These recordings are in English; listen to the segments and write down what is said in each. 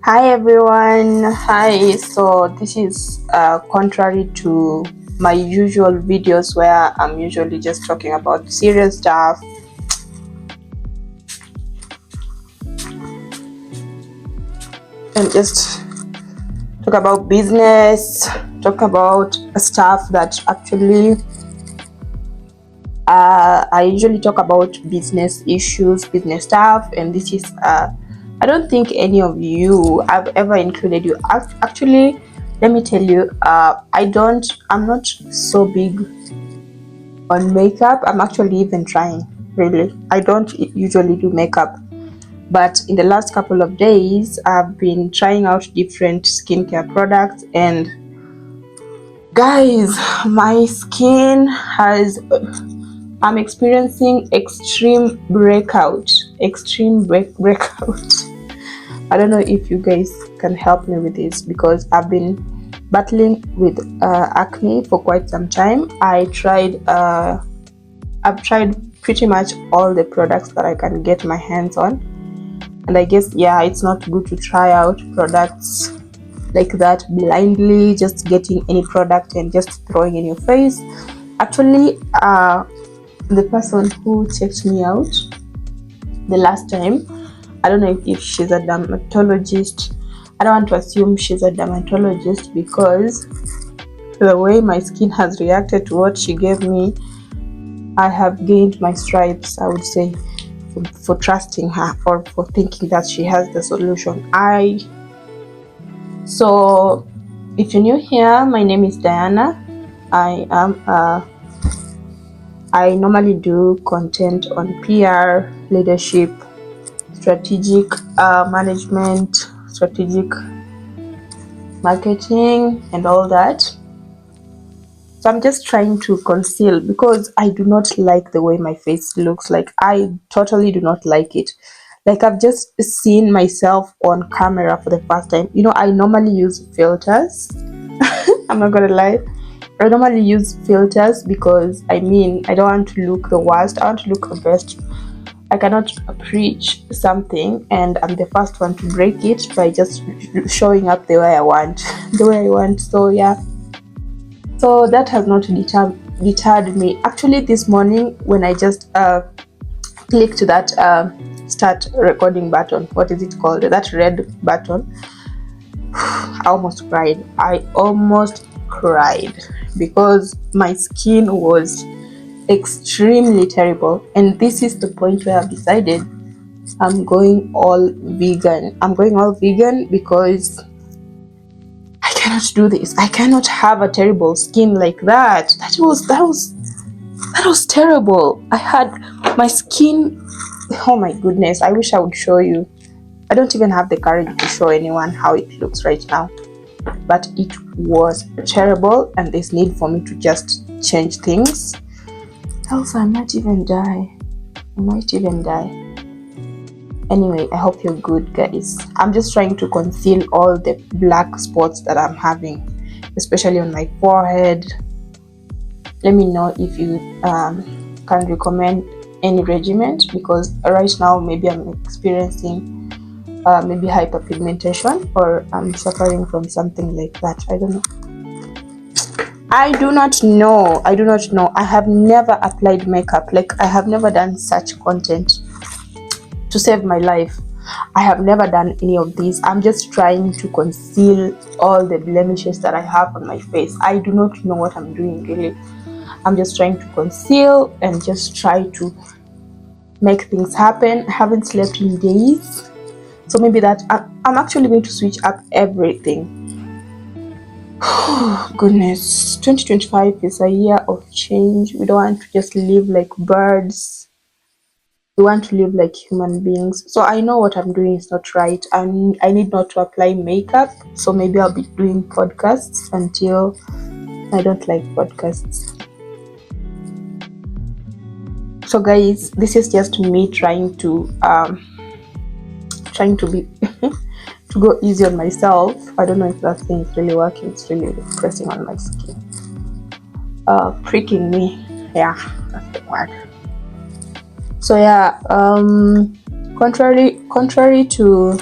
Hi everyone. Hi. So this is contrary to my usual videos where I'm usually just talking about serious stuff and just talk about business, talk about stuff that actually I usually talk about business issues, business stuff, and this is I don't think any of you I've ever included you. Actually, let me tell you, I'm not so big on makeup. I'm actually even trying, really. I don't usually do makeup, but in the last couple of days, I've been trying out different skincare products, and guys, my skin has I'm experiencing extreme breakout. I don't know if you guys can help me with this because I've been battling with acne for quite some time. I've tried pretty much all the products that I can get my hands on, and I guess it's not good to try out products like that blindly, just getting any product and just throwing in your face. Actually, the person who checked me out the last time, I don't know if she's a dermatologist. I don't want to assume she's a dermatologist because the way my skin has reacted to what she gave me, I have gained my stripes, I would say, for trusting her or for thinking that she has the solution. So if you're new here, my name is Diana. I normally do content on PR, leadership, strategic management, strategic marketing, and all that. So I'm just trying to conceal because I do not like the way my face looks. Like, I totally do not like it. Like, I've just seen myself on camera for the first time. I normally use filters. I'm not gonna lie. I normally use filters because I don't want to look the worst. I want to look the best. I cannot preach something and I'm the first one to break it by just showing up the way I want. So yeah. So that has not deterred me. Actually, this morning when I just clicked that start recording button, what is it called? That red button. I almost cried because my skin was extremely terrible, and this is the point where I've decided I'm going all vegan because I cannot do this. I cannot have a terrible skin like that. That was terrible. I had my skin, oh my goodness, I wish I would show you. I don't even have the courage to show anyone how it looks right now, but it was terrible and there's need for me to just change things, else I might even die. Anyway, I hope you're good, guys. I'm just trying to conceal all the black spots that I'm having, especially on my forehead. Let me know if you can recommend any regimen, because right now maybe I'm experiencing maybe hyperpigmentation, or I'm suffering from something like that. I don't know. I do not know. I have never applied makeup. Like, I have never done such content to save my life. I have never done any of these. I'm just trying to conceal all the blemishes that I have on my face. I do not know what I'm doing, really. I'm just trying to conceal and just try to make things happen. I haven't slept in days, so maybe that I'm actually going to switch up everything. Goodness, 2025 is a year of change. We don't want to just live like birds. We want to live like human beings. So I know what I'm doing is not right, and I need not to apply makeup. So maybe I'll be doing podcasts until I don't like podcasts. So guys, this is just me trying to be to go easy on myself. I don't know if that thing is really working. It's really pressing on my skin, pricking me. Yeah, that's the word. So yeah, contrary to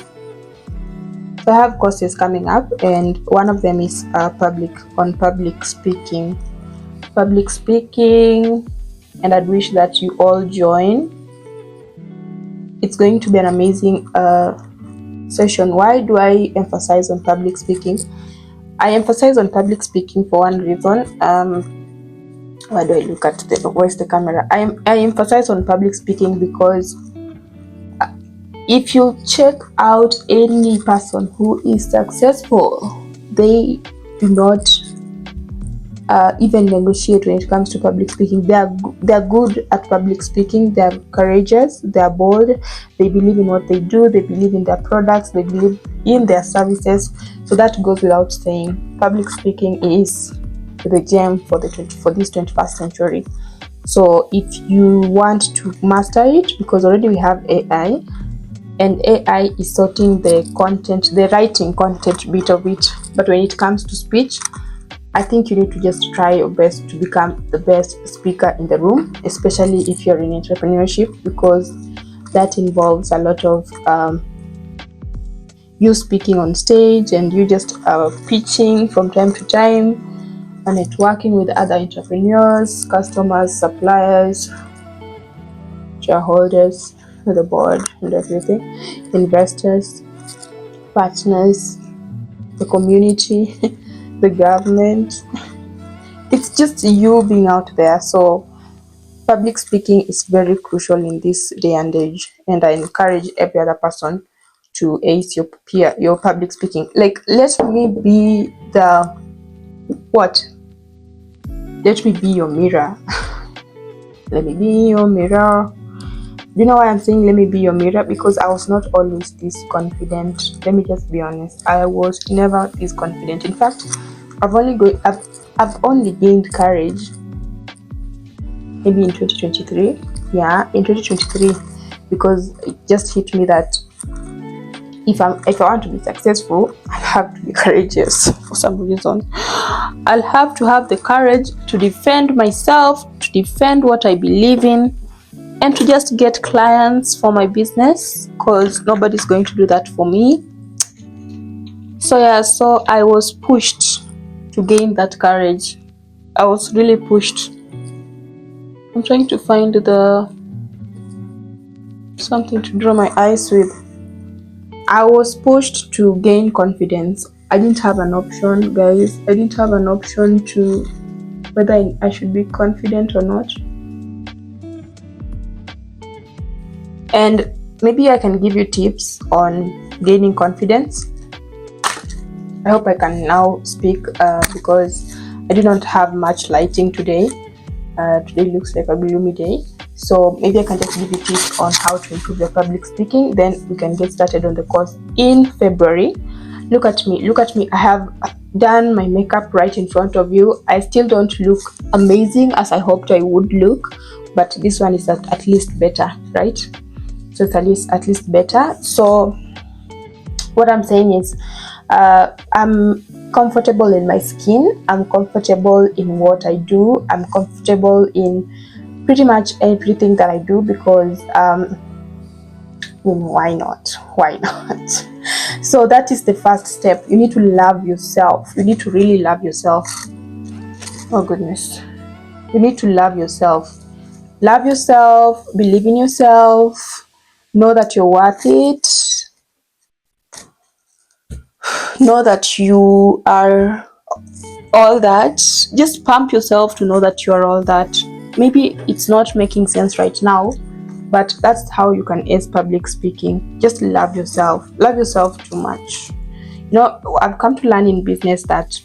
So I have courses coming up, and one of them is public speaking. Public speaking, and I'd wish that you all join. It's going to be an amazing session. Why do I emphasize on public speaking? I emphasize on public speaking for one reason. Why do I look at where's the camera? I emphasize on public speaking because if you check out any person who is successful, they do not even negotiate when it comes to public speaking. They're good at public speaking. They're courageous. They're bold. They believe in what they do. They believe in their products. They believe in their services. So that goes without saying. Public speaking is the gem for this 21st century. So if you want to master it, because already we have AI, and AI is sorting the content, the writing content bit of it. But when it comes to speech, I think you need to just try your best to become the best speaker in the room, especially if you're in entrepreneurship, because that involves a lot of you speaking on stage and you just pitching from time to time, and networking with other entrepreneurs, customers, suppliers, shareholders, the board and everything, investors, partners, the community, the government. It's just you being out there. So public speaking is very crucial in this day and age, and I encourage every other person to ace your public speaking. Like, let me be your mirror. Let me be your mirror. You know why I'm saying let me be your mirror? Because I was not always this confident. Let me just be honest. I was never this confident. In fact, I've only gained courage maybe in 2023. Yeah, in 2023, because it just hit me that if I want to be successful, I have to be courageous for some reason. I'll have to have the courage to defend myself, to defend what I believe in, and to just get clients for my business, because nobody's going to do that for me. So yeah, so I was pushed to gain that courage. I was really pushed. I'm trying to find something to draw my eyes with. I was pushed to gain confidence. I didn't have an option, guys. I didn't have an option to whether I should be confident or not. And maybe I can give you tips on gaining confidence. I hope I can now speak because I do not have much lighting today. Today looks like a gloomy day. So maybe I can just give you tips on how to improve your public speaking. Then we can get started on the course in February. Look at me. I have done my makeup right in front of you. I still don't look amazing as I hoped I would look, but this one is at least better, right? So it's at least better. So what I'm saying is I'm comfortable in my skin. I'm comfortable in what I do. I'm comfortable in pretty much everything that I do because why not? So that is the first step. You need to love yourself. You need to really love yourself. Oh goodness. You need to love yourself. Love yourself. Believe in yourself. Know that you're worth it. Know that you are all that. Just pump yourself to know that you are all that. Maybe it's not making sense right now, but that's how you can ace public speaking. Just love yourself. Love yourself too much. You know, I've come to learn in business that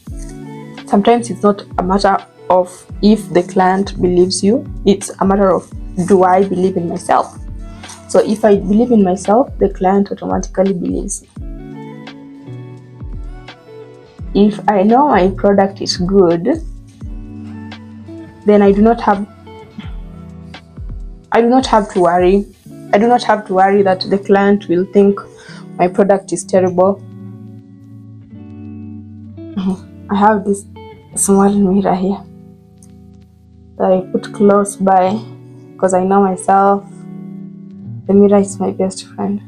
sometimes it's not a matter of if the client believes you. It's a matter of, do I believe in myself? So if I believe in myself, the client automatically believes. If I know my product is good, then I do not have to worry. I do not have to worry that the client will think my product is terrible. I have this small mirror here that I put close by because I know myself. The mirror is my best friend.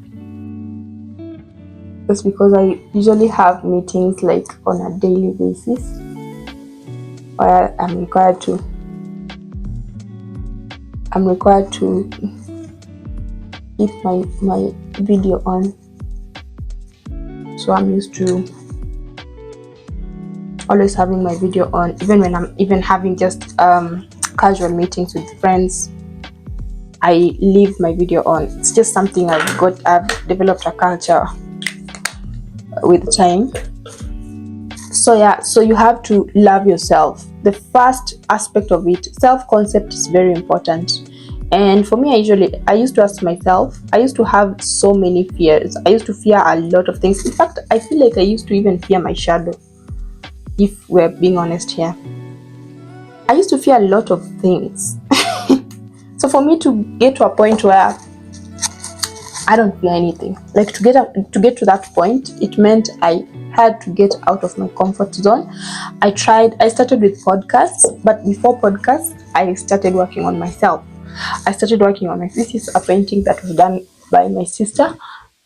That's because I usually have meetings like on a daily basis where I'm required to keep my video on. So I'm used to always having my video on, even when I'm even having just casual meetings with friends. I leave my video on. It's just something I've developed a culture with time. So yeah, so you have to love yourself. The first aspect of it, self-concept, is very important. And for me, I used to ask myself, I used to have so many fears. I used to fear a lot of things. In fact, I feel like I used to even fear my shadow, if we're being honest here. I used to fear a lot of things. So for me to get to a point where I don't fear anything, like to get to that point, it meant I had to get out of my comfort zone. I started with podcasts, but before podcasts, I started working on myself. I started working on my thesis, a painting that was done by my sister,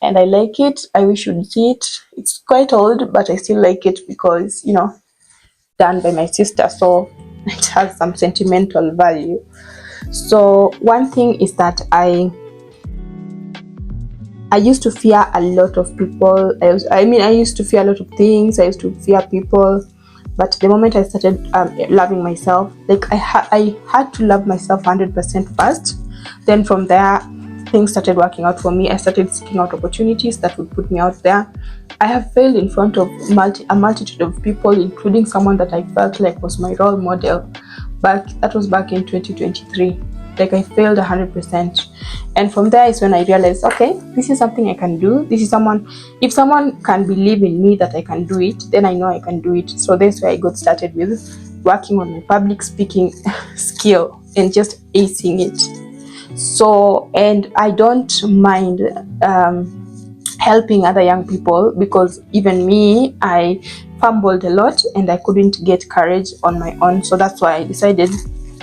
and I like it. I wish you'd see it. It's quite old, but I still like it because, done by my sister, so it has some sentimental value. So one thing is that I used to fear a lot of people. I used to fear a lot of things. I used to fear people. But the moment I started loving myself, like I had to love myself 100% first. Then from there, things started working out for me. I started seeking out opportunities that would put me out there. I have failed in front of a multitude of people, including someone that I felt like was my role model. That was back in 2023. Like I failed 100%. And from there is when I realized, okay, this is something I can do. If someone can believe in me that I can do it, then I know I can do it. So that's where I got started with working on my public speaking skill and just acing it. So, and I don't mind helping other young people, because even me, I fumbled a lot and I couldn't get courage on my own. So that's why I decided,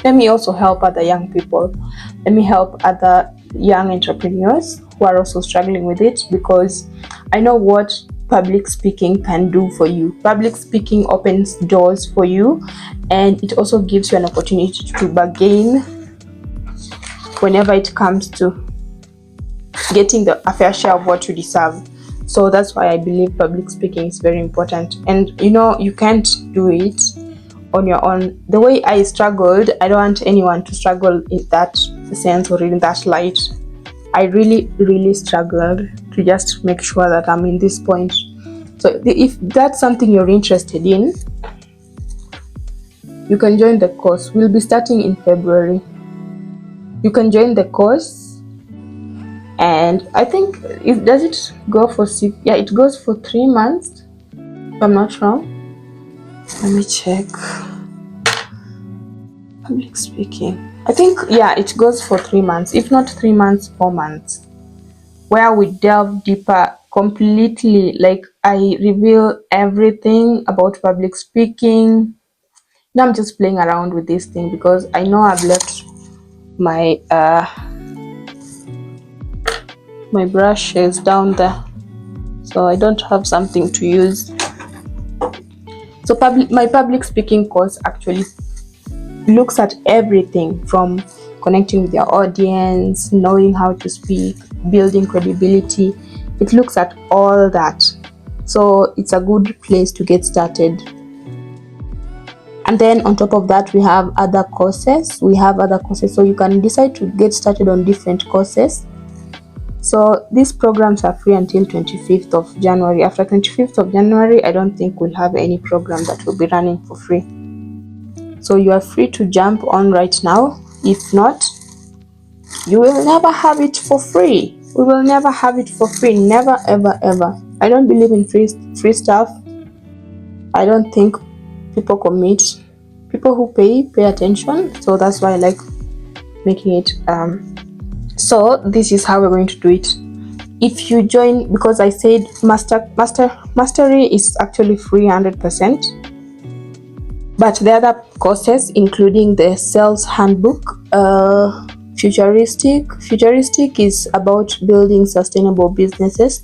let me also help other young people. Let me help other young entrepreneurs who are also struggling with it, because I know what public speaking can do for you. Public speaking opens doors for you, and it also gives you an opportunity to bargain whenever it comes to getting a fair share of what you deserve. So that's why I believe public speaking is very important. And you can't do it on your own. The way I struggled, I don't want anyone to struggle in that sense or in that light. I really, really struggled to just make sure that I'm in this point. So if that's something you're interested in, you can join the course. We'll be starting in February. You can join the course, and I think it go for 6? Yeah, it goes for 3 months, if I'm not wrong. Let me check. Public speaking, I think, yeah, it goes for 3 months, if not 3 months, 4 months, where we delve deeper completely. Like I reveal everything about public speaking. Now I'm just playing around with this thing because I know I've left my my brushes down there, so I don't have something to use. So my public speaking course actually looks at everything from connecting with your audience, knowing how to speak, building credibility. It looks at all that. So it's a good place to get started. And then on top of that, we have other courses. So you can decide to get started on different courses. So these programs are free until 25th of January. After 25th of January, I don't think we'll have any program that will be running for free. So you are free to jump on right now. If not, you will never have it for free. We will never have it for free. Never, ever, ever. I don't believe in free stuff. I don't think people commit. People who pay attention. So that's why I like making it. So this is how we're going to do it. If you join, because I said mastery is actually free 100%. But the other courses, including the sales handbook, futuristic is about building sustainable businesses.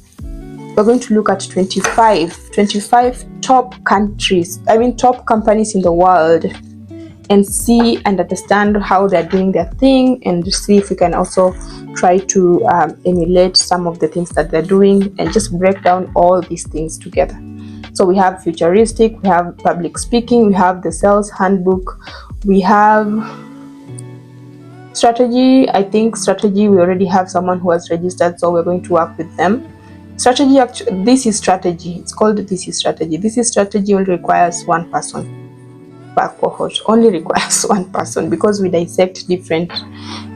we're going to look at 25 top countries, top companies in the world, and see and understand how they're doing their thing, and see if we can also try to emulate some of the things that they're doing, and just break down all these things together. So we have futuristic, we have public speaking, we have the sales handbook, we have strategy. I think strategy, we already have someone who has registered, so we're going to work with them. Strategy, actually, this is strategy. It's called This is Strategy. This is Strategy only requires one person per cohort, only requires one person, because we dissect different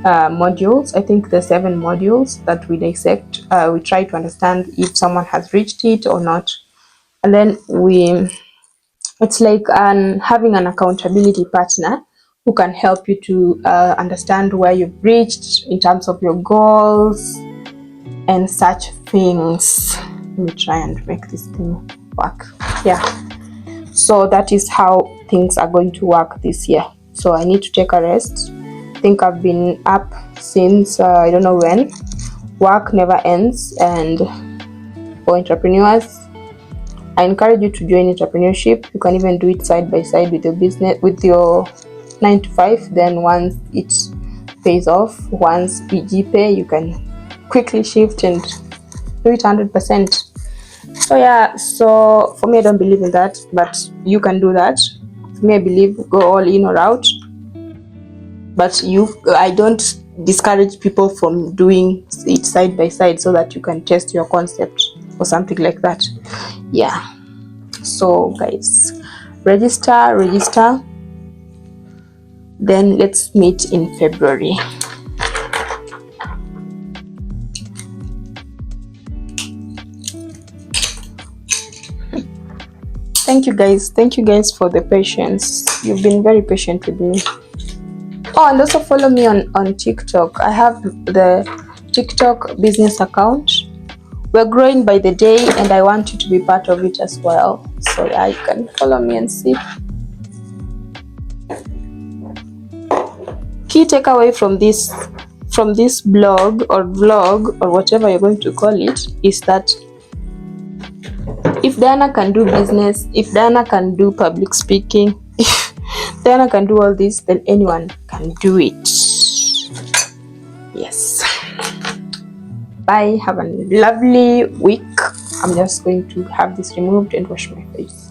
modules. I think the 7 modules that we dissect, we try to understand if someone has reached it or not, and then it's like having an accountability partner who can help you to understand where you've reached in terms of your goals and such things. Let me try and make this thing work. Yeah, so that is how things are going to work this year. So I need to take a rest. I think I've been up since I don't know when. Work never ends, and for entrepreneurs, I encourage you to join entrepreneurship. You can even do it side by side with your business, with your 9 to 5. Then once it pays off, once PG pay, you can quickly shift and do it 100%. So yeah, so for me, I don't believe in that, but you can do that. For me, I believe go all in or out. But I don't discourage people from doing it side by side so that you can test your concept or something like that. Yeah. So guys, register. Then let's meet in February. Thank you guys for the patience. You've been very patient with me. Oh, and also follow me on TikTok. I have the TikTok business account. We're growing by the day, and I want you to be part of it as well. So yeah, you can follow me and see. Key takeaway from this blog or vlog or whatever you're going to call it is that if Diana can do business, if Diana can do public speaking, if Diana can do all this, then anyone can do it. Yes. Bye. Have a lovely week. I'm just going to have this removed and wash my face.